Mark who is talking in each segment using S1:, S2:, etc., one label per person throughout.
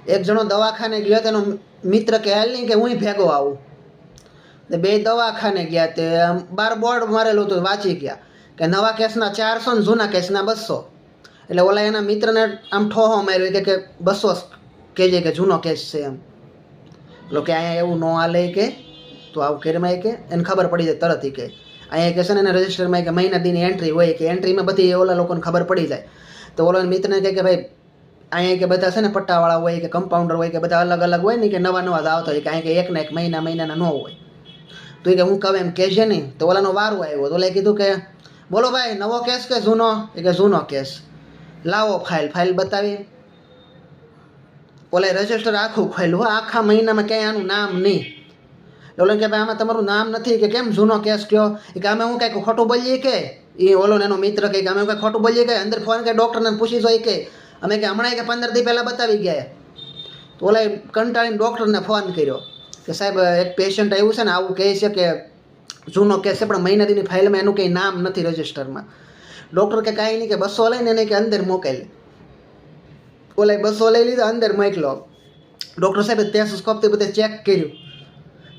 S1: એક જણો દવાખાને ગયો તેનો મિત્ર કે હાલ નહીં કે હું ભેગો આવું. બે દવાખાને ગયા તે બાર બોર્ડ મારેલું હતું વાંચી ગયા કે નવા કેસના 400 ને જૂના કેસના 200. એટલે ઓલા એના મિત્રને આમ ઠોહો માર્યો કે 200 કહેજે કે જૂનો કેસ છે એમ. એટલે કે અહીંયા એવું ન હાલે કે તો આવું કેરમાં કે એને ખબર પડી જાય તરત કે અહીંયા કે છે ને એને રજિસ્ટરમાં કે મહિના દીની એન્ટ્રી હોય કે એન્ટ્રીમાં બધી ઓલા લોકોને ખબર પડી જાય. તો ઓલા મિત્રને કહે કે ભાઈ અહીંયા કે બધા છે ને પટ્ટાવાળા હોય કે કમ્પાઉન્ડર હોય કે બધા અલગ અલગ હોય ને કે નવા નવા આવતા હોય કે અહીંયા કે એકના એક મહિનાના ન હોય. તો એ કે હું કહું એમ કહેજે નહીં. તો ઓલાનો વારો આવ્યો તો ઓલાએ કીધું કે બોલો ભાઈ નવો કેસ કે જૂનો? એ કે જૂનો કેસ. લાવો ફાઇલ બતાવી. ઓલાએ રજિસ્ટર આખું ખોલ્યું, આખા મહિનામાં ક્યાંય આનું નામ નહીં. ઓલો કે ભાઈ આમાં તમારું નામ નથી કે કેમ જૂનો કેસ કયો? એ કે અમે હું કંઈક ખોટું બોલીએ કે? એ ઓલો એનો મિત્ર કહે કે અમે કંઈ ખોટું બોલીએ કે? અંદર ફોન કે ડૉક્ટરને પૂછી જોઈએ કે અમે કે હમણાં કે 15 દી પહેલાં બતાવી ગયા. તો ઓલાએ કંટાળીને ડૉક્ટરને ફોન કર્યો કે સાહેબ એક પેશન્ટ આવ્યું છે ને આવું કહે છે કે જૂનો કેસ છે પણ મહિના દીની ફાઇલમાં એનું કંઈ નામ નથી રજિસ્ટરમાં. ડૉક્ટર કે કાંઈ નહીં કે 200 લઈને એને કે અંદર મોકલી. ઓલાએ 200 લઈ લીધા, અંદર મોકલો. ડૉક્ટર સાહેબે ટેસ્ટસ્કોપથી બધે ચેક કર્યું.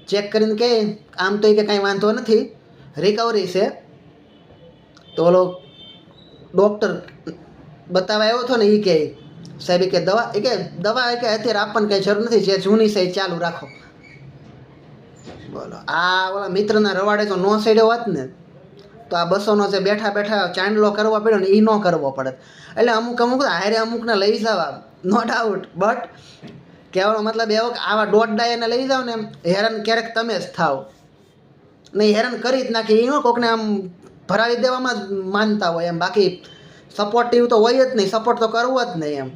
S1: ચેક કરીને કે આમ તો એ કે કાંઈ વાંધો નથી, રિકવરી છે. તો ઓલો ડૉક્ટર બતાવવા આવ્યો હતો ને એ કે સાહેબ કે દવા કે અત્યારે આપણને કંઈ જરૂર નથી, જે જૂની છે એ ચાલુ રાખો. બોલો આ ઓલા મિત્રના રવાડે તો નો સડ્યો હોત ને તો આ 200નો જે બેઠા બેઠા ચાંદલો કરવો પડ્યો ને એ ન કરવો પડે. એટલે અમુક હારે અમુકને લઈ જવા નો ડાઉટ, બટ કહેવાનો મતલબ એવો કે આવા દોઢ એને લઈ જાઓ ને હેરાન ક્યારેક તમે જ થાવ. નહીં હેરાન કરી જ નાખી એ કોકને આમ ભરાવી દેવામાં જ માનતા હોય એમ. બાકી સપોર્ટિવ તો હોય જ નહીં, સપોર્ટ તો કરવો જ નહીં એમ.